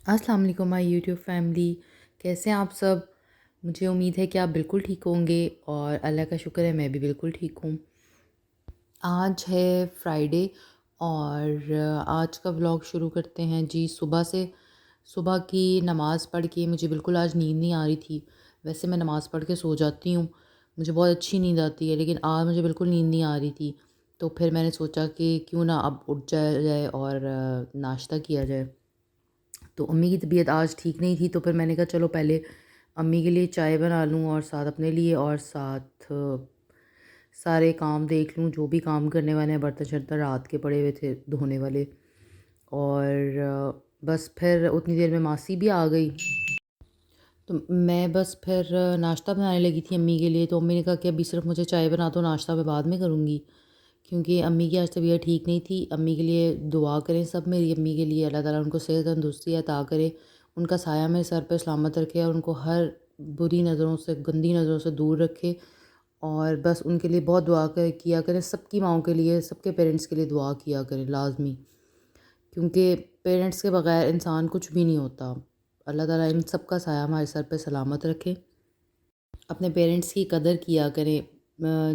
السلام علیکم مائی YouTube family, کیسے ہیں آپ سب؟ مجھے امید ہے کہ آپ بالکل ٹھیک ہوں گے، اور اللہ کا شکر ہے میں بھی بالکل ٹھیک ہوں۔ آج ہے فرائیڈے، اور آج کا ولاگ شروع کرتے ہیں جی صبح سے۔ صبح کی نماز پڑھ کے مجھے بالکل آج نیند نہیں آ رہی تھی۔ ویسے میں نماز پڑھ کے سو جاتی ہوں، مجھے بہت اچھی نیند آتی ہے، لیکن آج مجھے بالکل نیند نہیں آ رہی تھی۔ تو پھر میں نے سوچا کہ کیوں نہ اب اٹھ جایا جائے اور ناشتہ کیا جائے۔ تو امی کی طبیعت آج ٹھیک نہیں تھی، تو پھر میں نے کہا چلو پہلے امی کے لیے چائے بنا لوں، اور ساتھ اپنے لیے، اور ساتھ سارے کام دیکھ لوں، جو بھی کام کرنے والے ہیں، برتن شرتن رات کے پڑے ہوئے تھے دھونے والے۔ اور بس پھر اتنی دیر میں ماسی بھی آ گئی، تو میں بس پھر ناشتہ بنانے لگی تھی امی کے لیے۔ تو امی نے کہا کہ ابھی صرف مجھے چائے بنا دو، ناشتہ میں بعد میں کروں گی، کیونکہ امی کی آج طبیعت ٹھیک نہیں تھی۔ امی کے لیے دعا کریں سب، میری امی کے لیے اللہ تعالیٰ ان کو صحت تندرستی عطا کرے، ان کا سایہ میرے سر پہ سلامت رکھے، اور ان کو ہر بری نظروں سے، گندی نظروں سے دور رکھے۔ اور بس ان کے لیے بہت دعا کیا کریں، سب کی ماؤں کے لیے، سب کے پیرنٹس کے لیے دعا کیا کریں لازمی، کیونکہ پیرنٹس کے بغیر انسان کچھ بھی نہیں ہوتا۔ اللہ تعالیٰ ان سب کا سایہ ہمارے سر پہ سلامت رکھے۔ اپنے پیرنٹس کی قدر کیا کریں۔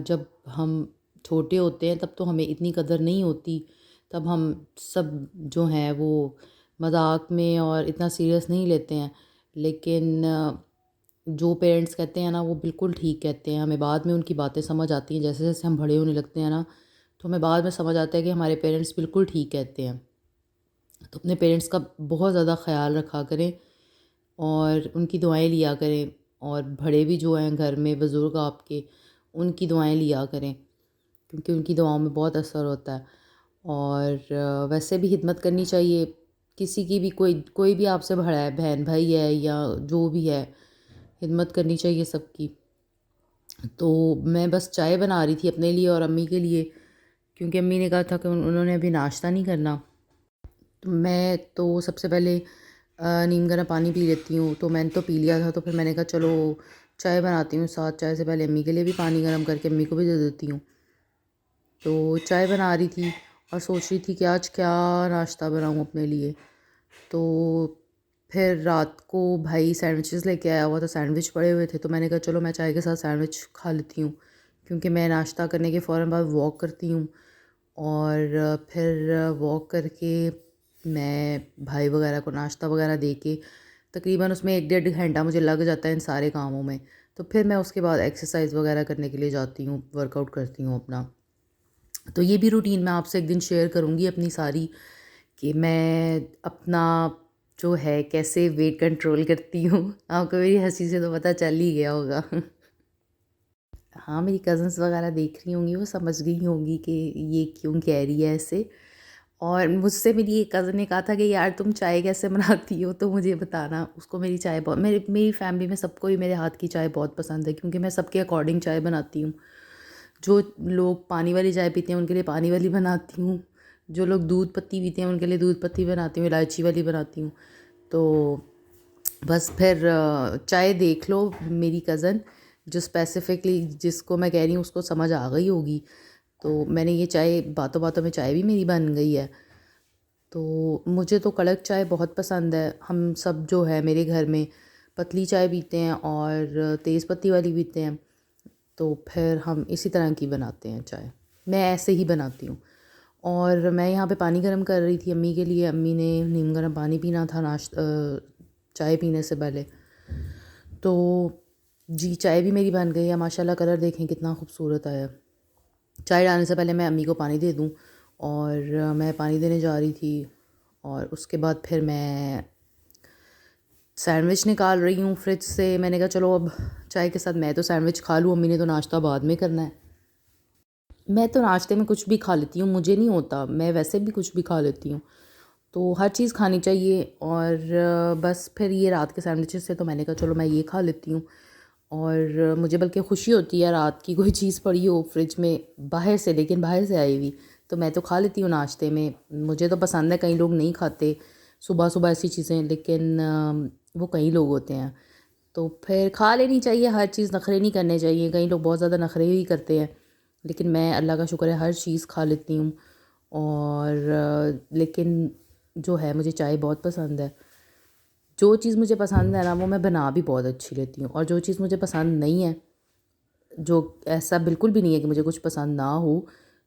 جب ہم چھوٹے ہوتے ہیں تب تو ہمیں اتنی قدر نہیں ہوتی، تب ہم سب جو ہیں وہ مذاق میں اور اتنا سیریس نہیں لیتے ہیں، لیکن جو پیرنٹس کہتے ہیں نا وہ بالکل ٹھیک کہتے ہیں۔ ہمیں بعد میں ان کی باتیں سمجھ آتی ہیں، جیسے جیسے ہم بڑے ہونے لگتے ہیں نا، تو ہمیں بعد میں سمجھ آتا ہے کہ ہمارے پیرنٹس بالکل ٹھیک کہتے ہیں۔ تو اپنے پیرنٹس کا بہت زیادہ خیال رکھا کریں، اور ان کی دعائیں لیا کریں، اور بڑے بھی جو ہیں گھر میں بزرگ آپ کے، ان کی دعائیں لیا کریں، کیونکہ ان کی دعاؤں میں بہت اثر ہوتا ہے۔ اور ویسے بھی خدمت کرنی چاہیے، کسی کی بھی، کوئی بھی آپ سے بڑا ہے، بہن بھائی ہے یا جو بھی ہے، خدمت کرنی چاہیے سب کی۔ تو میں بس چائے بنا رہی تھی اپنے لیے اور امی کے لیے، کیونکہ امی نے کہا تھا کہ انہوں نے ابھی ناشتہ نہیں کرنا۔ تو میں تو سب سے پہلے نیم گرم پانی پی لیتی ہوں، تو میں نے تو پی لیا تھا، تو پھر میں نے کہا چلو چائے بناتی ہوں ساتھ، چائے سے پہلے امی کے لیے بھی پانی گرم کر کے امی کو بھی دے دیتی ہوں۔ تو چائے بنا رہی تھی اور سوچ رہی تھی کہ آج کیا ناشتہ بناؤں اپنے لیے۔ تو پھر رات کو بھائی سینڈوچز لے کے آیا ہوا تھا، سینڈوچ پڑے ہوئے تھے، تو میں نے کہا چلو میں چائے کے ساتھ سینڈوچ کھا لیتی ہوں، کیونکہ میں ناشتہ کرنے کے فوراً بعد واک کرتی ہوں، اور پھر واک کر کے میں بھائی وغیرہ کو ناشتہ وغیرہ دے کے تقریباً اس میں 1 ڈیڑھ گھنٹہ مجھے لگ جاتا ہے ان سارے کاموں میں۔ تو پھر میں اس کے بعد ایکسرسائز وغیرہ کرنے کے لیے جاتی ہوں، ورک آؤٹ کرتی ہوں اپنا۔ تو یہ بھی روٹین میں آپ سے ایک دن شیئر کروں گی اپنی ساری، کہ میں اپنا جو ہے کیسے ویٹ کنٹرول کرتی ہوں۔ آپ کو میری ہنسی سے تو پتہ چل ہی گیا ہوگا۔ ہاں، میری کزنس وغیرہ دیکھ رہی ہوں گی، وہ سمجھ گئی ہوں گی کہ یہ کیوں کہہ رہی ہے ایسے۔ اور مجھ سے میری ایک کزن نے کہا تھا کہ یار تم چائے کیسے بناتی ہو، تو مجھے بتانا۔ اس کو میری چائے بہت، میری فیملی میں سب کو ہی میرے ہاتھ کی چائے بہت پسند ہے، کیونکہ میں سب کے اکارڈنگ چائے بناتی ہوں۔ جو لوگ پانی والی چائے پیتے ہیں ان کے لیے پانی والی بناتی ہوں، جو لوگ دودھ پتی پیتے ہیں ان کے لیے دودھ پتی بناتی ہوں، الائچی والی بناتی ہوں۔ تو بس پھر چائے دیکھ لو، میری کزن جو اسپیسیفکلی جس کو میں کہہ رہی ہوں اس کو سمجھ آ گئی ہوگی۔ تو میں نے یہ چائے، باتوں باتوں میں چائے بھی میری بن گئی ہے۔ تو مجھے تو کڑک چائے بہت پسند ہے۔ ہم سب جو ہے میرے گھر میں پتلی چائے پیتے ہیں اور تیز پتی والی پیتے ہیں، تو پھر ہم اسی طرح کی بناتے ہیں چائے، میں ایسے ہی بناتی ہوں۔ اور میں یہاں پہ پانی گرم کر رہی تھی امی کے لیے، امی نے نیم گرم پانی پینا تھا چائے پینے سے پہلے۔ تو جی چائے بھی میری بن گئی ہے، ماشاء اللہ، کلر دیکھیں کتنا خوبصورت آیا۔ چائے ڈالنے سے پہلے میں امی کو پانی دے دوں، اور میں پانی دینے جا رہی تھی، اور اس کے بعد پھر میں سینڈوچ نکال رہی ہوں فریج سے۔ میں نے کہا چلو اب چائے کے ساتھ میں تو سینڈوچ کھا لوں، امی نے تو ناشتہ بعد میں کرنا ہے۔ میں تو ناشتے میں کچھ بھی کھا لیتی ہوں، مجھے نہیں ہوتا، میں ویسے بھی کچھ بھی کھا لیتی ہوں، تو ہر چیز کھانی چاہیے۔ اور بس پھر یہ رات کے سینڈوچز سے تو میں نے کہا چلو میں یہ کھا لیتی ہوں۔ اور مجھے بلکہ خوشی ہوتی ہے رات کی کوئی چیز پڑی ہو فریج میں باہر سے، لیکن باہر سے آئی ہوئی، تو میں تو کھا لیتی ہوں ناشتے میں، مجھے تو پسند ہے۔ کئی لوگ نہیں کھاتے صبح صبح ایسی چیزیں، لیکن وہ کئی لوگ ہوتے ہیں، تو پھر کھا لینی چاہیے ہر چیز، نخرے نہیں کرنے چاہیے۔ کئی لوگ بہت زیادہ نخرے ہی کرتے ہیں، لیکن میں اللہ کا شکر ہے ہر چیز کھا لیتی ہوں۔ اور لیکن جو ہے مجھے چائے بہت پسند ہے. جو چیز مجھے پسند ہے نا وہ میں بنا بھی بہت اچھی لیتی ہوں, اور جو چیز مجھے پسند نہیں ہے, جو ایسا بالکل بھی نہیں ہے کہ مجھے کچھ پسند نہ ہو,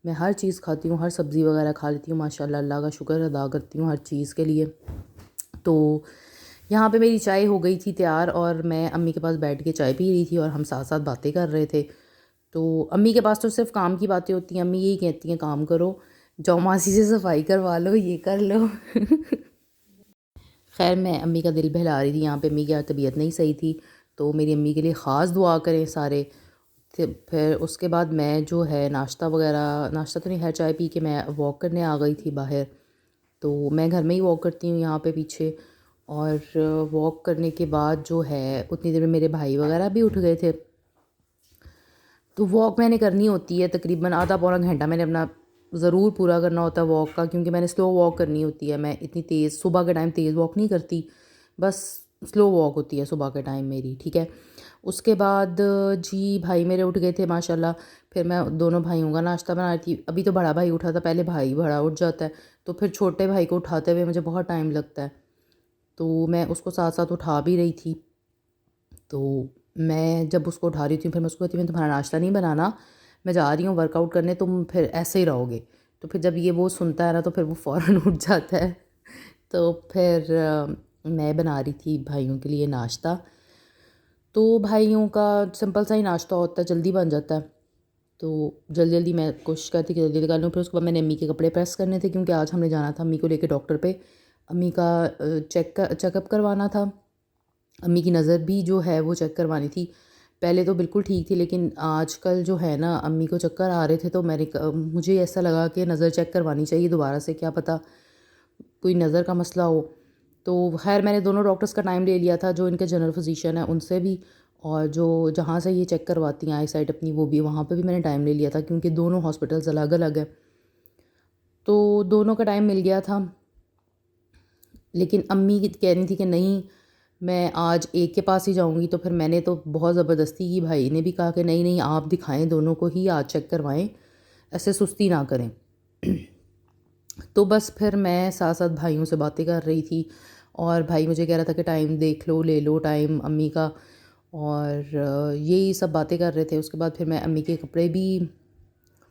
میں ہر چیز کھاتی ہوں, ہر سبزی وغیرہ کھا لیتی ہوں ماشاء اللہ. اللہ کا شکر ادا کرتی ہوں ہر چیز کے لیے. تو یہاں پہ میری چائے ہو گئی تھی تیار, اور میں امی کے پاس بیٹھ کے چائے پی رہی تھی, اور ہم ساتھ ساتھ باتیں کر رہے تھے. تو امی کے پاس تو صرف کام کی باتیں ہوتی ہیں. امی یہی کہتی ہیں کام کرو, جاؤ ماسی سے صفائی کروا لو, یہ کر لو. خیر میں امی کا دل بہلا رہی تھی, یہاں پہ امی کی طبیعت نہیں صحیح تھی, تو میری امی کے لیے خاص دعا کریں سارے. پھر اس کے بعد میں جو ہے ناشتہ تو نہیں, ہے چائے پی کے میں واک کرنے آ گئی تھی باہر. تو میں گھر میں ہی واک کرتی ہوں یہاں پہ پیچھے, اور واک کرنے کے بعد جو ہے اتنی دیر میں میرے بھائی وغیرہ بھی اٹھ گئے تھے. تو واک میں نے کرنی ہوتی ہے تقریباً آدھا پونا گھنٹہ میں نے اپنا ضرور پورا کرنا ہوتا ہے واک کا, کیونکہ میں نے سلو واک کرنی ہوتی ہے. میں اتنی تیز صبح کے ٹائم تیز واک نہیں کرتی, بس سلو واک ہوتی ہے صبح کے ٹائم میری, ٹھیک ہے. اس کے بعد جی بھائی میرے اٹھ گئے تھے ماشاء اللہ. پھر میں دونوں بھائیوں کا ناشتہ بنا رہی تھی. ابھی تو بڑا بھائی اٹھا تھا, پہلے بھائی بڑا اٹھ جاتا ہے, تو پھر چھوٹے بھائی کو اٹھاتے ہوئے مجھے بہت ٹائم لگتا ہے, تو میں اس کو ساتھ ساتھ اٹھا بھی رہی تھی. تو میں جب اس کو اٹھا رہی تھی پھر میں اس کو کہتی ہوں تمہارا ناشتہ نہیں بنانا, میں جا رہی ہوں ورک آؤٹ کرنے, تم پھر ایسے ہی رہو گے. تو پھر جب یہ وہ سنتا ہے نا تو پھر وہ فوراً اٹھ جاتا ہے. تو پھر میں بنا رہی تھی بھائیوں کے لیے ناشتہ. تو بھائیوں کا سمپل سا ہی ناشتہ ہوتا ہے, جلدی بن جاتا ہے. تو جلدی جلدی میں کوشش کرتی کہ جلدی نکال لوں. پھر اس کے بعد میں نے امی کے کپڑے پریس کرنے تھے, کیونکہ آج ہم نے جانا تھا امی کو لے کے ڈاکٹر پہ. امی کا چیک اپ کروانا تھا. امی کی نظر بھی جو ہے وہ چیک کروانی تھی. پہلے تو بالکل ٹھیک تھی, لیکن آج کل جو ہے نا امی کو چکر آ رہے تھے, تو مجھے ایسا لگا کہ نظر چیک کروانی چاہیے دوبارہ سے, کیا پتہ کوئی نظر کا مسئلہ ہو. تو خیر میں نے دونوں ڈاکٹرز کا ٹائم لے لیا تھا, جو ان کے جنرل فزیشین ہیں ان سے بھی, اور جو جہاں سے یہ چیک کرواتی ہیں آئی سائٹ اپنی وہ بھی, وہاں پہ بھی میں نے ٹائم لے لیا تھا, کیونکہ دونوں ہاسپٹلز الگ الگ ہیں. تو دونوں کا ٹائم مل گیا تھا. لیکن امی کہہ رہی تھی کہ نہیں میں آج ایک کے پاس ہی جاؤں گی. تو پھر میں نے تو بہت زبردستی کی, بھائی نے بھی کہا کہ نہیں نہیں آپ دکھائیں, دونوں کو ہی آج چیک کروائیں, ایسے سستی نہ کریں. تو بس پھر میں ساتھ ساتھ بھائیوں سے باتیں کر رہی تھی, اور بھائی مجھے کہہ رہا تھا کہ ٹائم دیکھ لو, لے لو ٹائم امی کا, اور یہی سب باتیں کر رہے تھے. اس کے بعد پھر میں امی کے کپڑے بھی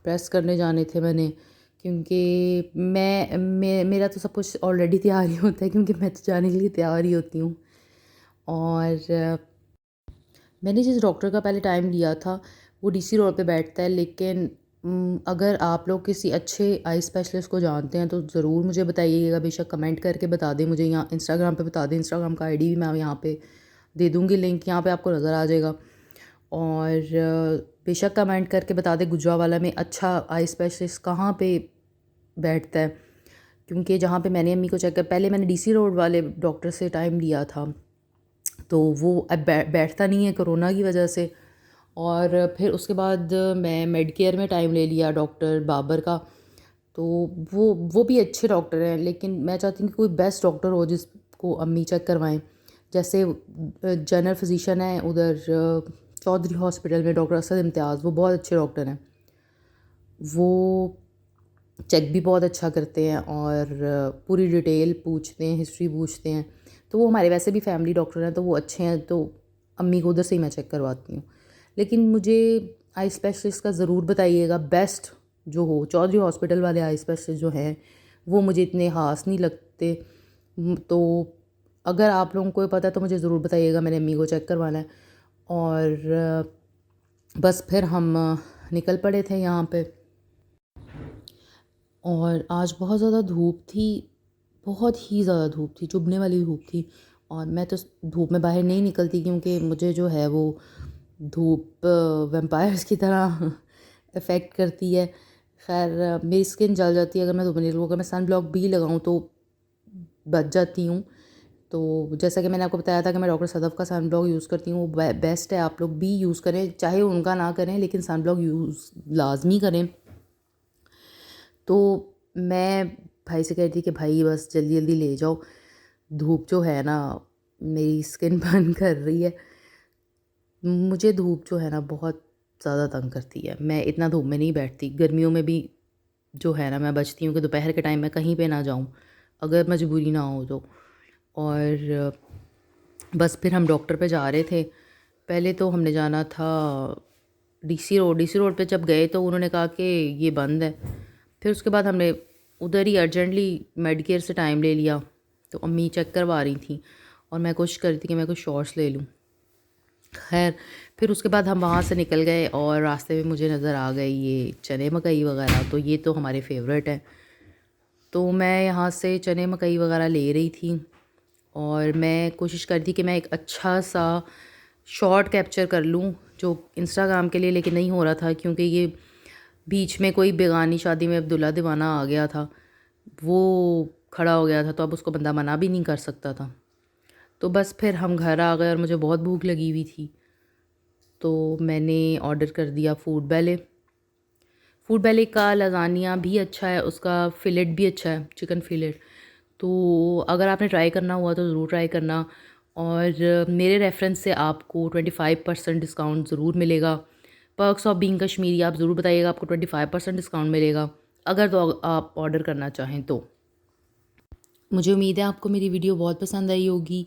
پریس کرنے جانے تھے میں نے, کیونکہ میرا تو سب کچھ آلریڈی تیار ہی ہوتا ہے, کیونکہ میں تو جانے کے لیے تیار ہی ہوتی ہوں. اور میں نے جس ڈاکٹر کا پہلے ٹائم لیا تھا وہ ڈی سی روڈ پہ بیٹھتا ہے, لیکن اگر آپ لوگ کسی اچھے آئی اسپیشلسٹ کو جانتے ہیں تو ضرور مجھے بتائیے گا. بے شک کمنٹ کر کے بتا دیں مجھے, یہاں انسٹاگرام پہ بتا دیں, انسٹاگرام کا آئی ڈی بھی میں یہاں پہ دے دوں گی, لنک یہاں پہ آپ کو نظر آ جائے گا. اور بے شک کمنٹ کر کے بتا دیں گجرانوالہ میں اچھا آئی اسپیشلسٹ کہاں پہ بیٹھتا ہے, کیونکہ جہاں پہ میں نے امی کو چیک کر, پہلے میں نے ڈی سی روڈ والے ڈاکٹر سے ٹائم لیا تھا, تو وہ اب بیٹھتا نہیں ہے کرونا کی وجہ سے. اور پھر اس کے بعد میں میڈ کیئر میں ٹائم لے لیا ڈاکٹر بابر کا. تو وہ بھی اچھے ڈاکٹر ہیں, لیکن میں چاہتی ہوں کہ کوئی بیسٹ ڈاکٹر ہو جس کو امی چیک کروائیں. جیسے جنرل فزیشین ہیں ادھر چودھری ہاسپٹل میں ڈاکٹر اسد امتیاز, وہ بہت اچھے ڈاکٹر ہیں, وہ چیک بھی بہت اچھا کرتے ہیں, اور پوری ڈیٹیل پوچھتے ہیں, ہسٹری پوچھتے ہیں. تو وہ ہمارے ویسے بھی فیملی ڈاکٹر ہیں, تو وہ اچھے ہیں, تو امی کو ادھر سے ہی میں چیک کرواتی ہوں. لیکن مجھے آئی اسپیشلسٹ کا ضرور بتائیے گا بیسٹ جو ہو. چودھری ہاسپٹل والے آئی اسپیشلسٹ جو ہیں وہ مجھے اتنے خاص نہیں لگتے. تو اگر آپ لوگوں کو پتہ ہے تو مجھے ضرور بتائیے گا, میں نے امی کو چیک کروانا ہے. اور بس پھر ہم نکل پڑے تھے یہاں پہ. اور آج بہت زیادہ دھوپ تھی, بہت ہی زیادہ دھوپ تھی, چبھنے والی دھوپ تھی. اور میں تو دھوپ میں باہر نہیں نکلتی, کیونکہ مجھے جو ہے وہ دھوپ ویمپائرس کی طرح افیکٹ کرتی ہے. خیر میری اسکن جل جاتی ہے اگر میں دھوپ میں نکلوں. اگر میں سن بلاک بھی لگاؤں تو بچ جاتی ہوں. تو جیسا کہ میں نے آپ کو بتایا تھا کہ میں ڈاکٹر صدف کا سن بلاک یوز کرتی ہوں, وہ بیسٹ ہے, آپ لوگ بھی یوز کریں, چاہے ان کا نہ کریں لیکن سن بلاک یوز لازمی کریں. تو میں بھائی سے کہتی کہ بھائی بس جلدی جلدی لے جاؤ, دھوپ جو ہے نا میری اسکن برن کر رہی ہے. مجھے دھوپ جو ہے نا بہت زیادہ تنگ کرتی ہے, میں اتنا دھوپ میں نہیں بیٹھتی. گرمیوں میں بھی جو ہے نا میں بچتی ہوں کہ دوپہر کے ٹائم میں کہیں پہ نہ جاؤں, اگر مجبوری نہ ہو تو. اور بس پھر ہم ڈاکٹر پہ جا رہے تھے. پہلے تو ہم نے جانا تھا ڈی سی روڈ پہ. جب گئے تو انہوں نے کہا کہ یہ بند ہے. پھر اس کے بعد ہم نے ادھر ہی ارجنٹلی میڈ کیئر سے ٹائم لے لیا. تو امی چیک کروا رہی تھیں اور میں کوشش کر رہی تھی کہ میں کچھ شارٹس لے لوں. خیر پھر اس کے بعد ہم وہاں سے نکل گئے اور راستے میں مجھے نظر آ گئی یہ چنے مکئی وغیرہ. تو یہ تو ہمارے فیوریٹ ہیں. تو میں یہاں سے چنے مکئی وغیرہ لے رہی تھی اور میں کوشش کرتی کہ میں ایک اچھا سا شارٹ کیپچر کر لوں جو انسٹاگرام کے لیے، لیکن نہیں ہو رہا تھا کیونکہ یہ بیچ میں کوئی بیگانی شادی میں عبداللہ دیوانہ آ گیا تھا، وہ کھڑا ہو گیا تھا، تو اب اس کو بندہ منع بھی نہیں کر سکتا تھا. تو بس پھر ہم گھر آ گئے اور مجھے بہت بھوک لگی ہوئی تھی. تو میں نے آرڈر کر دیا فوڈ بیلے. فوڈ بیلے کا لازانیہ بھی اچھا ہے، اس کا فلیٹ بھی اچھا ہے، چکن فلیٹ. تو اگر آپ نے ٹرائی کرنا ہوا تو ضرور ٹرائی کرنا. اور میرے ریفرنس سے آپ کو 25% ڈسکاؤنٹ ضرور ملے گا. پرکس آف بینگ کشمیری آپ ضرور بتائیے گا، آپ کو 25% ڈسکاؤنٹ ملے گا اگر تو آپ آرڈر کرنا چاہیں تو. مجھے امید ہے آپ کو میری ویڈیو بہت پسند آئی ہوگی.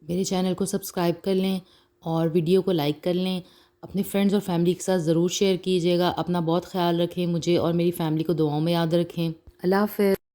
میرے چینل کو سبسکرائب کر لیں اور ویڈیو کو لائک کر لیں. اپنے فرینڈز اور فیملی کے ساتھ ضرور شیئر کیجیے گا. اپنا بہت خیال رکھیں، مجھے اور میری فیملی کو دعاؤں میں یاد رکھیں. اللہ حافظ.